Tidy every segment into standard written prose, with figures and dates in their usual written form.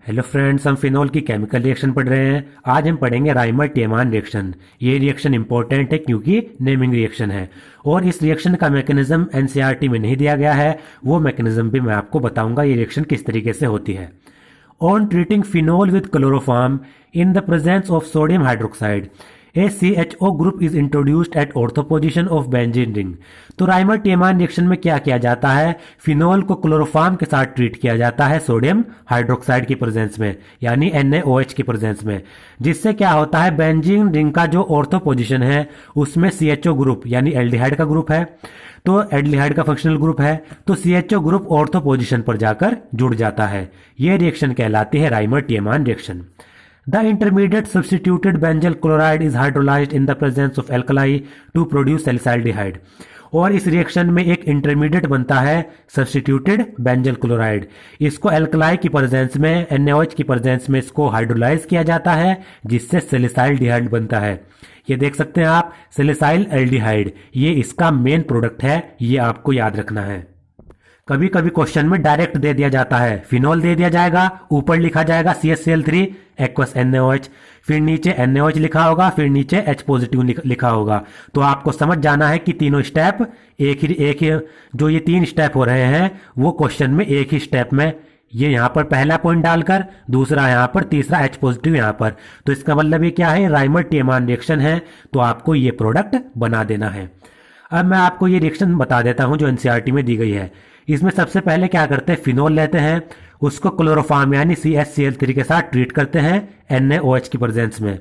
Hello friends, हम phenol की chemical reaction पढ़ रहे हैं। आज हम पढ़ेंगे राइमर टेमान रिएक्शन। ये रिएक्शन इंपॉर्टेंट है क्योंकि नेमिंग रिएक्शन है और इस रिएक्शन का मैकेनिज्म एनसीईआरटी में नहीं दिया गया है। वो मैकेनिज्म भी मैं आपको बताऊंगा ये रिएक्शन किस तरीके से होती है। On treating phenol with chloroform in the presence of sodium hydroxide a CHO group is introduced at ortho position of benzene ring. तो राइमर टेमान रिएक्शन में क्या किया जाता है, फिनोल को क्लोरोफॉर्म के साथ ट्रीट किया जाता है सोडियम हाइड्रोक्साइड की प्रेजेंस में, यानी NaOH की प्रेजेंस में। जिससे क्या होता है, बेंजीन रिंग का जो ऑर्थो पोजिशन है उसमें CHO ग्रुप यानी एल्डिहाइड का ग्रुप है, तो एल्डिहाइड का फंक्शनल ग्रुप है, तो CHO ग्रुप ऑर्थो पोजिशन पर जाकर जुड़ जाता है। यह रिएक्शन कहलाती है Reimer Tiemann reaction. The intermediate substituted benzyl chloride is hydrolyzed in the presence of alkali to produce salicylaldehyde। और इस रिएक्शन में एक इंटरमीडिएट बनता है सब्सटीट्यूटेड बेंजल क्लोराइड। इसको एल्कलाई की प्रेजेंस में, NaOH की प्रेजेंस में इसको हाइड्रोलाइज किया जाता है जिससे सैलिसाइलडिहाइड बनता है। ये देख सकते हैं आप, सैलिसाइलएल्डिहाइड, ये इसका मेन प्रोडक्ट है, ये आपको याद रखना है। कभी कभी क्वेश्चन में डायरेक्ट दे दिया जाता है, फिनोल दे दिया जाएगा, ऊपर लिखा जाएगा CHCl3 एक्वस NaOH, फिर नीचे NaOH लिखा होगा, फिर नीचे H पॉजिटिव लिखा होगा। तो आपको समझ जाना है कि तीनों स्टेप एक ही जो ये 3 स्टेप हो रहे हैं वो क्वेश्चन में एक ही स्टेप में, ये यहाँ पर पहला पॉइंट डालकर, दूसरा यहाँ पर, तीसरा H पॉजिटिव यहाँ पर। तो इसका मतलब ये क्या है, राइमर टेमान रिएक्शन है, तो आपको ये प्रोडक्ट बना देना है। अब मैं आपको ये रिएक्शन बता देता हूँ जो एनसीईआरटी में दी गई है। इसमें सबसे पहले क्या करते हैं, फिनोल लेते हैं, उसको क्लोरोफॉर्म यानी CHCl3 के साथ ट्रीट करते हैं NaOH की प्रेजेंस में,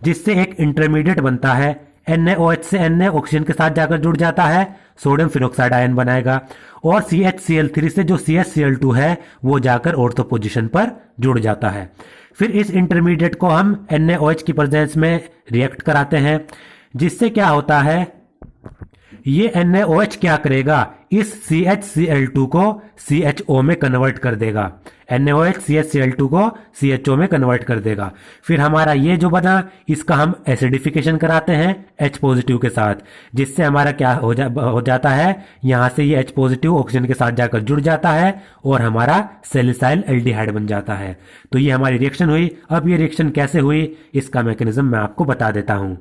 जिससे एक इंटरमीडिएट बनता है। NaOH से Na ऑक्सीजन के साथ जाकर जुड़ जाता है, सोडियम फिनोक्साइड आयन बनाएगा, और CHCl3 से जो CHCl2 है वो जाकर ऑर्थो पोजिशन पर जुड़ जाता है। फिर इस इंटरमीडिएट को हम NaOH की प्रेजेंस में रिएक्ट कराते हैं, जिससे क्या होता है, ये NaOH क्या करेगा, इस CHCl2 को CHO में कन्वर्ट कर देगा। NaOH CHCl2 को CHO में कन्वर्ट कर देगा। फिर हमारा ये जो बना, इसका हम एसिडिफिकेशन कराते हैं H पॉजिटिव के साथ, जिससे हमारा क्या हो जाता है, यहाँ से ये H पॉजिटिव ऑक्सीजन के साथ जाकर जुड़ जाता है और हमारा सैलिसाइलएल्डिहाइड बन जाता है। तो ये हमारी रिएक्शन हुई। अब ये रिएक्शन कैसे हुई, इसका मैकेनिज्म मैं आपको बता देता हूँ।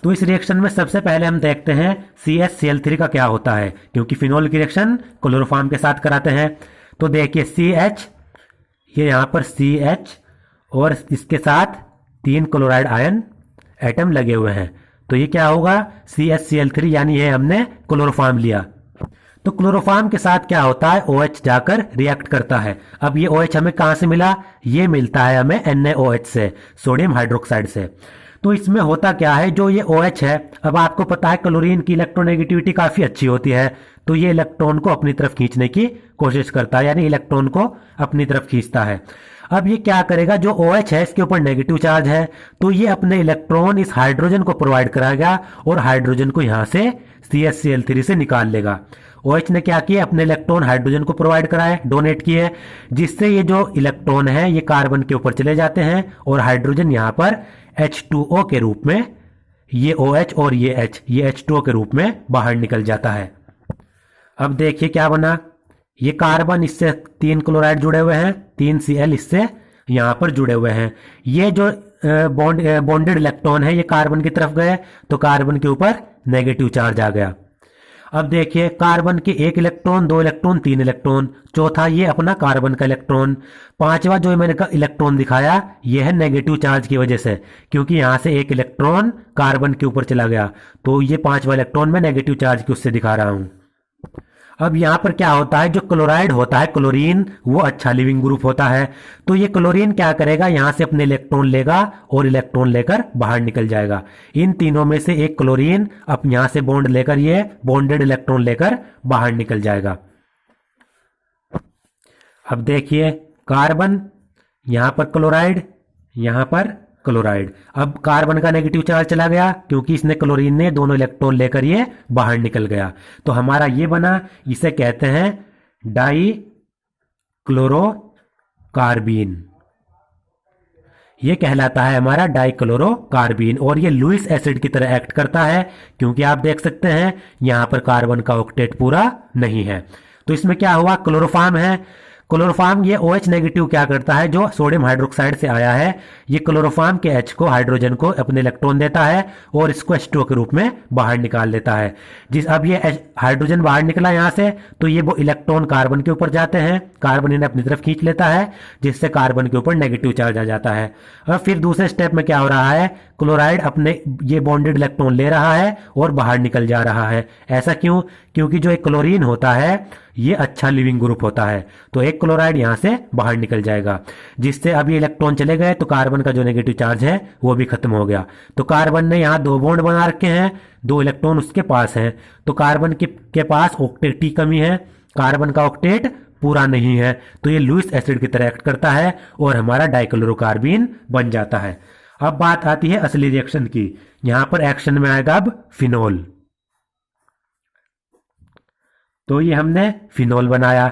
तो इस रिएक्शन में सबसे पहले हम देखते हैं CHCl3 का क्या होता है, क्योंकि फिनोल की रिएक्शन क्लोरोफॉर्म के साथ कराते हैं। तो देखिए CH, ये यहाँ पर CH और इसके साथ 3 क्लोराइड आयन एटम लगे हुए हैं। तो ये क्या होगा, CHCl3, यानी ये हमने क्लोरोफॉर्म लिया। तो क्लोरोफॉर्म के साथ क्या होता है, OH जाकर रिएक्ट करता है। अब ये OH हमें कहाँ से मिला, ये मिलता है हमें NaOH से, सोडियम हाइड्रोक्साइड से। तो इसमें होता क्या है, जो ये OH है, अब आपको पता है क्लोरीन की इलेक्ट्रोनेगेटिविटी काफी अच्छी होती है, तो ये इलेक्ट्रॉन को अपनी तरफ खींचने की कोशिश करता है, यानी इलेक्ट्रॉन को अपनी तरफ खींचता है। अब ये क्या करेगा, जो OH है इसके ऊपर नेगेटिव चार्ज है, तो ये अपने इलेक्ट्रॉन इस हाइड्रोजन को प्रोवाइड कराएगा और हाइड्रोजन को यहां से CHCl3 से निकाल लेगा। OH ने क्या किया, अपने इलेक्ट्रॉन हाइड्रोजन को प्रोवाइड कराए, डोनेट किए, जिससे ये जो इलेक्ट्रॉन है ये कार्बन के ऊपर चले जाते हैं और हाइड्रोजन यहाँ पर H2O के रूप में, ये OH और ये H, ये H2O के रूप में बाहर निकल जाता है। अब देखिए क्या बना, ये कार्बन इससे 3 क्लोराइड जुड़े हुए हैं, 3 Cl इससे यहाँ पर जुड़े हुए हैं। ये जो बॉन्डेड इलेक्ट्रॉन है ये कार्बन की तरफ गए, तो कार्बन के ऊपर नेगेटिव चार्ज आ गया। अब देखिए कार्बन के 1 इलेक्ट्रॉन, 2 इलेक्ट्रॉन, 3 इलेक्ट्रॉन, चौथा ये अपना कार्बन का इलेक्ट्रॉन, पांचवा जो मैंने इलेक्ट्रॉन दिखाया ये है नेगेटिव चार्ज की वजह से, क्योंकि यहां से 1 इलेक्ट्रॉन कार्बन के ऊपर चला गया, तो ये पांचवा इलेक्ट्रॉन मैं नेगेटिव चार्ज की उससे दिखा रहा हूं। अब यहां पर क्या होता है, जो क्लोराइड होता है, क्लोरीन, वो अच्छा लिविंग ग्रुप होता है, तो ये क्लोरीन क्या करेगा, यहां से अपने इलेक्ट्रॉन लेगा और इलेक्ट्रॉन लेकर बाहर निकल जाएगा। इन तीनों में से एक क्लोरीन अब यहां से बॉन्ड लेकर, ये बॉन्डेड इलेक्ट्रॉन लेकर बाहर निकल जाएगा। अब देखिए कार्बन, यहां पर क्लोराइड, यहां पर क्लोराइड, अब कार्बन का नेगेटिव चार्ज चला गया क्योंकि इसने, क्लोरीन ने दोनों इलेक्ट्रॉन लेकर ये बाहर निकल गया। तो हमारा ये बना, इसे कहते हैं डाई क्लोरोकार्बीन, ये कहलाता है हमारा डाइक्लोरोकार्बीन। और ये लुईस एसिड की तरह एक्ट करता है, क्योंकि आप देख सकते हैं यहां पर कार्बन का ऑक्टेट पूरा नहीं है। तो इसमें क्या हुआ, क्लोरोफॉर्म है, क्लोरोफॉर्म ये OH नेगेटिव क्या करता है, जो सोडियम हाइड्रोक्साइड से आया है, ये क्लोरोफॉर्म के H को, हाइड्रोजन को अपने इलेक्ट्रॉन देता है और इसको H2O के रूप में बाहर निकाल देता है। अब ये हाइड्रोजन बाहर निकला यहाँ से, तो ये वो इलेक्ट्रॉन कार्बन के ऊपर जाते हैं, कार्बन इन्हें अपनी तरफ खींच लेता है, जिससे कार्बन के ऊपर नेगेटिव चार्ज आ जाता है। और फिर दूसरे स्टेप में क्या हो रहा है, क्लोराइड अपने ये बॉन्डेड इलेक्ट्रॉन ले रहा है और बाहर निकल जा रहा है। ऐसा क्यों? क्योंकि जो एक क्लोरीन होता है ये अच्छा लिविंग ग्रुप होता है, तो एक क्लोराइड यहां से बाहर निकल जाएगा, जिससे अब ये इलेक्ट्रॉन चले गए तो कार्बन का जो नेगेटिव चार्ज है वो भी खत्म हो गया। तो कार्बन ने यहाँ 2 बॉन्ड बना रखे हैं, 2 इलेक्ट्रॉन उसके पास हैं, तो कार्बन के पास ऑक्टेट की कमी है, कार्बन का ऑक्टेट पूरा नहीं है, तो ये लुईस एसिड की तरह एक्ट करता है और हमारा डाइक्लोरोकार्बीन बन जाता है। अब बात आती है असली रिएक्शन की। यहां पर एक्शन में आएगा अब फिनोल। तो ये हमने फिनोल बनाया,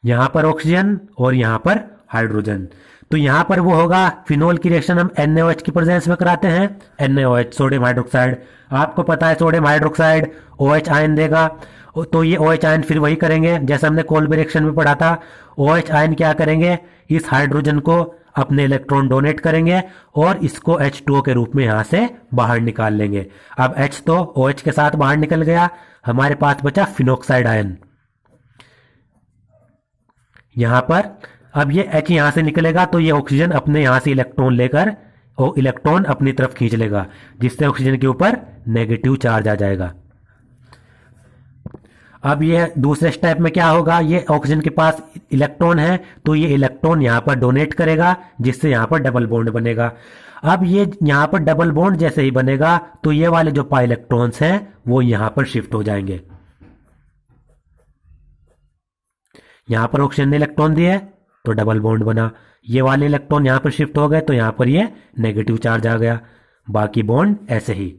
यहां पर ऑक्सीजन और यहां पर हाइड्रोजन। तो यहां पर वो होगा, फिनोल की रिएक्शन हम NaOH की प्रेजेंस में कराते हैं। NaOH सोडियम हाइड्रोक्साइड, आपको पता है सोडियम हाइड्रोक्साइड OH आयन देगा, तो ये OH आयन फिर वही करेंगे जैसे हमने कोल्बे रिएक्शन में पढ़ा था। OH आयन क्या करेंगे, इस हाइड्रोजन को अपने इलेक्ट्रॉन डोनेट करेंगे और इसको H2O के रूप में यहां से बाहर निकाल लेंगे। अब H तो OH के साथ बाहर निकल गया, हमारे पास बचा फिनोक्साइड आयन। यहां पर अब ये H यहां से निकलेगा तो ये ऑक्सीजन अपने यहां से इलेक्ट्रॉन लेकर और इलेक्ट्रॉन अपनी तरफ खींच लेगा, जिससे ऑक्सीजन के ऊपर नेगेटिव चार्ज आ जाएगा। अब ये दूसरे स्टेप में क्या होगा, ये ऑक्सीजन के पास इलेक्ट्रॉन है तो ये इलेक्ट्रॉन यहां पर डोनेट करेगा, जिससे यहां पर डबल बॉन्ड बनेगा। अब ये यहां पर डबल बॉन्ड जैसे ही बनेगा तो ये वाले जो पाई इलेक्ट्रॉन्स हैं वो यहां पर शिफ्ट हो जाएंगे। यहां पर ऑक्सीजन ने इलेक्ट्रॉन दिए तो डबल बॉन्ड बना, ये वाले इलेक्ट्रॉन यहां पर शिफ्ट हो गए तो यहां पर ये नेगेटिव चार्ज आ गया, बाकी बॉन्ड ऐसे ही।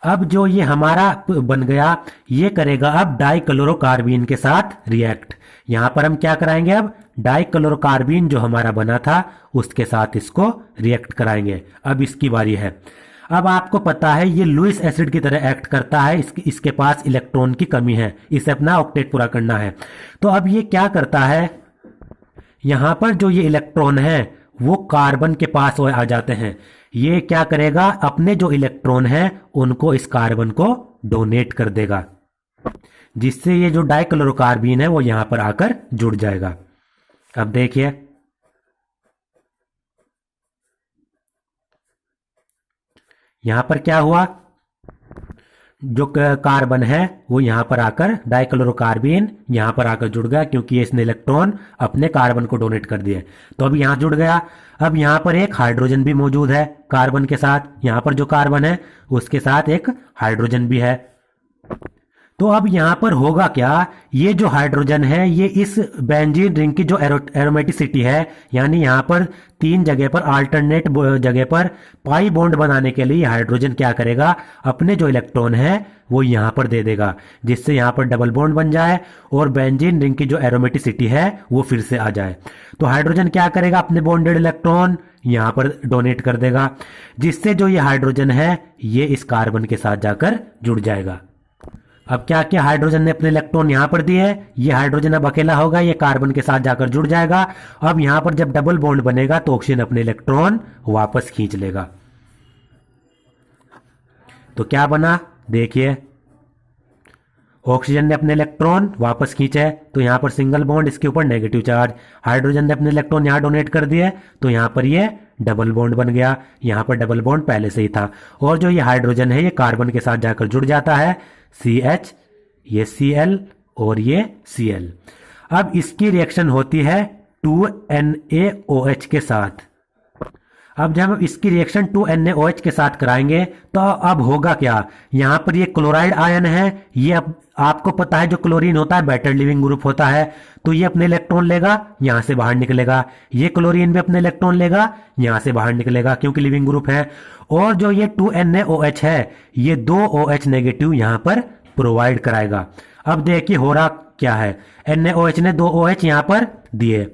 अब जो ये हमारा बन गया, ये करेगा अब डाइक्लोरोकार्बीन के साथ रिएक्ट। यहां पर हम क्या कराएंगे, अब डाइक्लोरोकार्बीन जो हमारा बना था उसके साथ इसको रिएक्ट कराएंगे। अब इसकी बारी है। अब आपको पता है ये लुईस एसिड की तरह एक्ट करता है, इसके पास इलेक्ट्रॉन की कमी है, इसे अपना ऑक्टेट पूरा करना है। तो अब ये क्या करता है, यहां पर जो ये इलेक्ट्रॉन है वो कार्बन के पास आ जाते हैं। ये क्या करेगा, अपने जो इलेक्ट्रॉन हैं उनको इस कार्बन को डोनेट कर देगा, जिससे ये जो डाइक्लोरोकार्बीन है वो यहां पर आकर जुड़ जाएगा। अब देखिए यहां पर क्या हुआ, जो कार्बन है वो यहां पर आकर डाइक्लोरोकार्बीन यहां पर आकर जुड़ गया, क्योंकि इसने इलेक्ट्रॉन अपने कार्बन को डोनेट कर दिए, तो अब यहां जुड़ गया। अब यहां पर एक हाइड्रोजन भी मौजूद है कार्बन के साथ, यहां पर जो कार्बन है उसके साथ एक हाइड्रोजन भी है। तो अब यहां पर होगा क्या, ये जो हाइड्रोजन है ये इस बेंजीन रिंग की जो एरोमेटिसिटी है, यानी यहां पर 3 जगह पर अल्टरनेट जगह पर पाई बॉन्ड बनाने के लिए हाइड्रोजन क्या करेगा, अपने जो इलेक्ट्रॉन है वो यहां पर दे देगा, जिससे यहां पर डबल बॉन्ड बन जाए और बेंजीन रिंग की जो एरोमेटिसिटी है वो फिर से आ जाए। तो हाइड्रोजन क्या करेगा, अपने बॉन्डेड इलेक्ट्रॉन यहां पर डोनेट कर देगा, जिससे जो ये हाइड्रोजन है ये इस कार्बन के साथ जाकर जुड़ जाएगा। अब क्या क्या हाइड्रोजन ने अपने इलेक्ट्रॉन यहां पर दिए, ये हाइड्रोजन अब अकेला होगा, ये कार्बन के साथ जाकर जुड़ जाएगा। अब यहां पर जब डबल बॉन्ड बनेगा तो ऑक्सीजन अपने इलेक्ट्रॉन वापस खींच लेगा। तो क्या बना, देखिए ऑक्सीजन ने अपने इलेक्ट्रॉन वापस खींचे तो यहां पर सिंगल बॉन्ड, इसके ऊपर नेगेटिव चार्ज। हाइड्रोजन ने अपने इलेक्ट्रॉन यहां डोनेट कर दिए तो यहां पर ये डबल बॉन्ड बन गया, यहां पर डबल बॉन्ड पहले से ही था। और जो ये हाइड्रोजन है ये कार्बन के साथ जाकर जुड़ जाता है, CH, ये Cl और ये Cl। अब इसकी रिएक्शन होती है 2NaOH के साथ। अब जब हम इसकी रिएक्शन 2NaOH के साथ कराएंगे तो अब होगा क्या, यहां पर ये क्लोराइड आयन है, ये अब आपको पता है जो क्लोरीन होता है बेटर लिविंग ग्रुप होता है, तो ये अपने इलेक्ट्रॉन लेगा यहां से बाहर निकलेगा, ये क्लोरीन भी अपने इलेक्ट्रॉन लेगा यहां से बाहर निकलेगा क्योंकि लिविंग ग्रुप है। और जो ये 2NaOH है ये 2 OH नेगेटिव यहां पर प्रोवाइड कराएगा। अब देखिए हो रहा क्या है, NaOH ने 2 OH यहां पर दिए,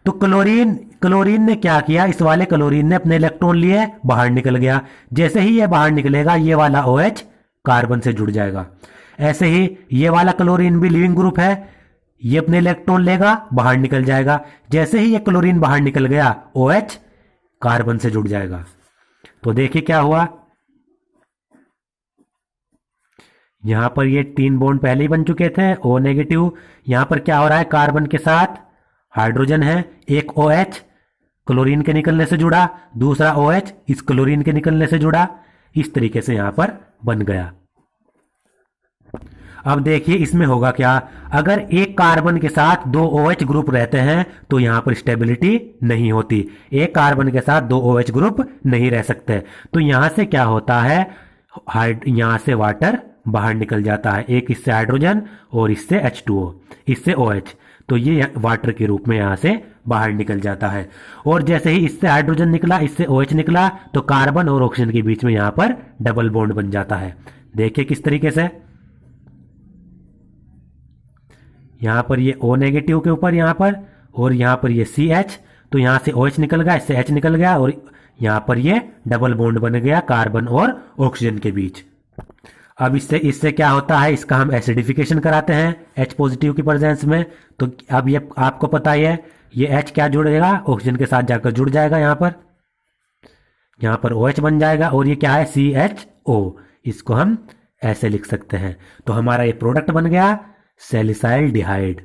तो क्लोरीन ने क्या किया, इस वाले क्लोरीन ने अपने इलेक्ट्रॉन लिए बाहर निकल गया। जैसे ही ये बाहर निकलेगा ये वाला OH कार्बन से जुड़ जाएगा। ऐसे ही ये वाला क्लोरीन भी लिविंग ग्रुप है, ये अपने इलेक्ट्रॉन लेगा, बाहर निकल जाएगा। जैसे ही ये क्लोरीन बाहर निकल गया, OH कार्बन से जुड़ जाएगा। तो देखिए क्या हुआ, यहां पर ये 3 बॉन्ड पहले ही बन चुके थे, O नेगेटिव। यहां पर क्या हो रहा है, कार्बन के साथ हाइड्रोजन है, एक OH क्लोरीन के निकलने से जुड़ा, दूसरा OH इस क्लोरीन के निकलने से जुड़ा। इस तरीके से यहां पर बन गया। अब देखिए इसमें होगा क्या, अगर एक कार्बन के साथ 2 OH ग्रुप रहते हैं तो यहां पर स्टेबिलिटी नहीं होती। एक कार्बन के साथ 2 OH ग्रुप नहीं रह सकते। तो यहां से क्या होता है, यहां से वाटर बाहर निकल जाता है, एक इससे हाइड्रोजन और इससे H2O, इससे OH। तो ये वाटर के रूप में यहां से बाहर निकल जाता है। और जैसे ही इससे हाइड्रोजन निकला, इससे OH निकला, तो कार्बन और ऑक्सीजन के बीच में यहां पर डबल बॉन्ड बन जाता है। देखिए किस तरीके से, यहां पर ये O नेगेटिव के ऊपर यहां पर, और यहां पर ये CH, तो यहां से OH निकल गया, इससे H निकल गया, और यहां पर ये डबल बॉन्ड बन गया कार्बन और ऑक्सीजन के बीच। अब इससे क्या होता है, इसका हम एसिडिफिकेशन कराते हैं H पॉजिटिव की प्रेजेंस में। तो अब ये आपको पता ही है, ये H क्या जुड़ेगा, ऑक्सीजन के साथ जाकर जुड़ जाएगा, यहां पर OH बन जाएगा, और ये क्या है, CHO। इसको हम ऐसे लिख सकते हैं। तो हमारा ये प्रोडक्ट बन गया सैलिसाइल्डिहाइड।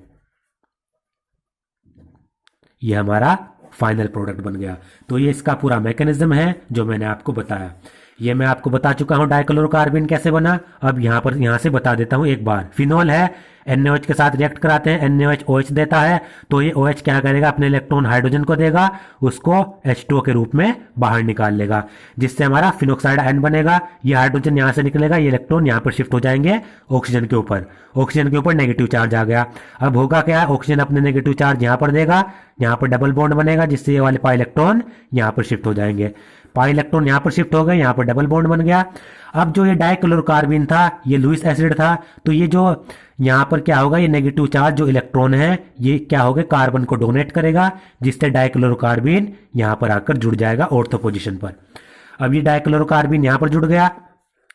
ये हमारा फाइनल प्रोडक्ट बन गया। तो ये इसका पूरा मैकेनिज्म है जो मैंने आपको बताया। ये मैं आपको बता चुका हूं डाइक्लोरोकार्बन कैसे बना। अब यहां से बता देता हूं एक बार। फिनोल है, NaOH के साथ रिएक्ट कराते हैं, NaOH OH देता है, तो ये OH क्या करेगा, अपने इलेक्ट्रॉन हाइड्रोजन को देगा, उसको H2O के रूप में बाहर निकाल लेगा, जिससे हमारा फिनोक्साइड आयन बनेगा। ये हाइड्रोजन यहां से निकलेगा, ये इलेक्ट्रॉन यहां पर शिफ्ट हो जाएंगे ऑक्सीजन के ऊपर। ऑक्सीजन के ऊपर नेगेटिव चार्ज आ गया। अब होगा क्या, ऑक्सीजन अपने नेगेटिव चार्ज यहां पर देगा, यहां पर डबल बॉन्ड बनेगा, जिससे ये वाले पाई इलेक्ट्रॉन यहां पर शिफ्ट हो जाएंगे। पाई इलेक्ट्रॉन यहां पर शिफ्ट हो गए, यहां पर डबल बॉन्ड बन गया। अब जो ये डाइक्लोरोकार्बन था, ये लुईस एसिड था, तो ये जो यहां पर क्या होगा, ये नेगेटिव चार्ज जो इलेक्ट्रॉन है, ये क्या होगा, कार्बन को डोनेट करेगा, जिससे डाइक्लोरोकार्बन यहां पर आकर जुड़ जाएगा ऑर्थो पोजीशन पर। अब ये डाइक्लोरोकार्बन यहां पर जुड़ गया।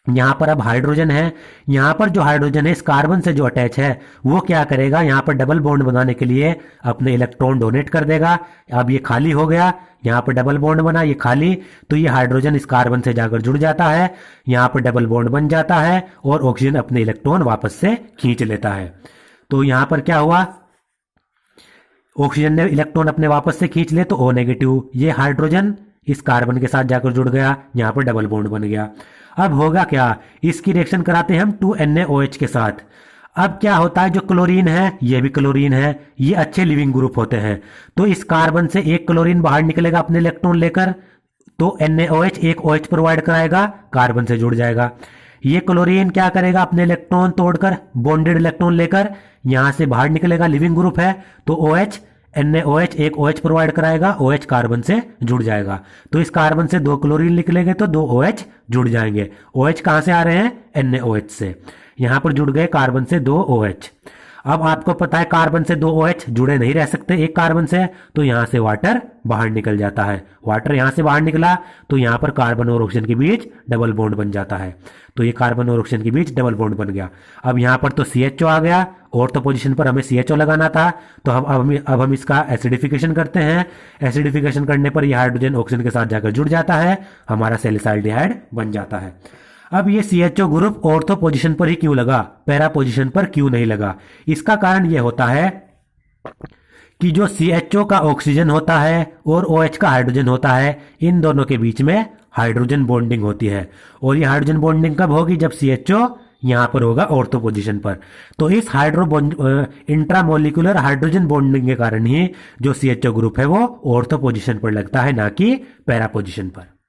यहां पर अब हाइड्रोजन है, यहां पर जो हाइड्रोजन है इस कार्बन से जो अटैच है, वो क्या करेगा, यहां पर डबल बॉन्ड बनाने के लिए अपने इलेक्ट्रॉन डोनेट कर देगा। अब ये खाली हो गया, यहां पर डबल बॉन्ड बना, ये खाली, तो ये हाइड्रोजन इस कार्बन से जाकर जुड़ जाता है, यहां पर डबल बॉन्ड बन जाता है, और ऑक्सीजन अपने इलेक्ट्रॉन वापस से खींच लेता है। तो यहां पर क्या हुआ, ऑक्सीजन ने इलेक्ट्रॉन अपने वापस से खींच ले, तो O नेगेटिव, ये हाइड्रोजन इस कार्बन के साथ जाकर जुड़ गया, यहां पर डबल बॉन्ड बन गया। अब होगा क्या, इसकी रिएक्शन कराते हैं हम 2NaOH के साथ। अब क्या होता है, जो क्लोरीन है, ये भी क्लोरीन है, ये अच्छे लिविंग ग्रुप होते हैं। तो इस कार्बन से एक क्लोरीन बाहर निकलेगा अपने इलेक्ट्रॉन लेकर, तो NaOH एक OH प्रोवाइड कराएगा, कार्बन से जुड़ जाएगा। ये क्लोरीन क्या करेगा, अपने इलेक्ट्रॉन तोड़कर बॉन्डेड इलेक्ट्रॉन लेकर यहां से बाहर निकलेगा, लिविंग ग्रुप है, तो OH NaOH एक OH प्रोवाइड कराएगा, OH कार्बन से जुड़ जाएगा। तो इस कार्बन से 2 क्लोरीन निकलेंगे तो 2 OH जुड़ जाएंगे। OH कहां से आ रहे हैं, NaOH से, यहां पर जुड़ गए कार्बन से 2 OH। अब आपको पता है कार्बन से 2 OH जुड़े नहीं रह सकते एक कार्बन से, तो यहां से वाटर बाहर निकल जाता है। वाटर यहां से बाहर निकला, तो यहां पर कार्बन और ऑक्सीजन के बीच डबल बॉन्ड बन जाता है। तो ये कार्बन और ऑक्सीजन के बीच डबल बॉन्ड बन गया। अब यहां पर तो CHO आ गया, और तो पोजीशन पर हमें CHO लगाना था, तो अब हम इसका एसिडिफिकेशन करते हैं। एसिडिफिकेशन करने पर यह हाइड्रोजन ऑक्सीजन के साथ जाकर जुड़ जाता है, हमारा सैलिसाइल्डिहाइड बन जाता है। अब ये CHO ग्रुप ऑर्थो पोजीशन पर ही क्यों लगा, पैरा पोजीशन पर क्यों नहीं लगा? इसका कारण यह होता है कि जो CHO का ऑक्सीजन होता है और OH का हाइड्रोजन होता है, इन दोनों के बीच में हाइड्रोजन बॉन्डिंग होती है। और ये हाइड्रोजन बॉन्डिंग कब होगी, जब CHO यहां पर होगा ऑर्थो पोजीशन पर। तो इस इंट्रामोलिकुलर हाइड्रोजन बॉन्डिंग के कारण ही जो CHO ग्रुप है वो ऑर्थो पोजीशन पर लगता है, ना कि पैरा पोजीशन पर।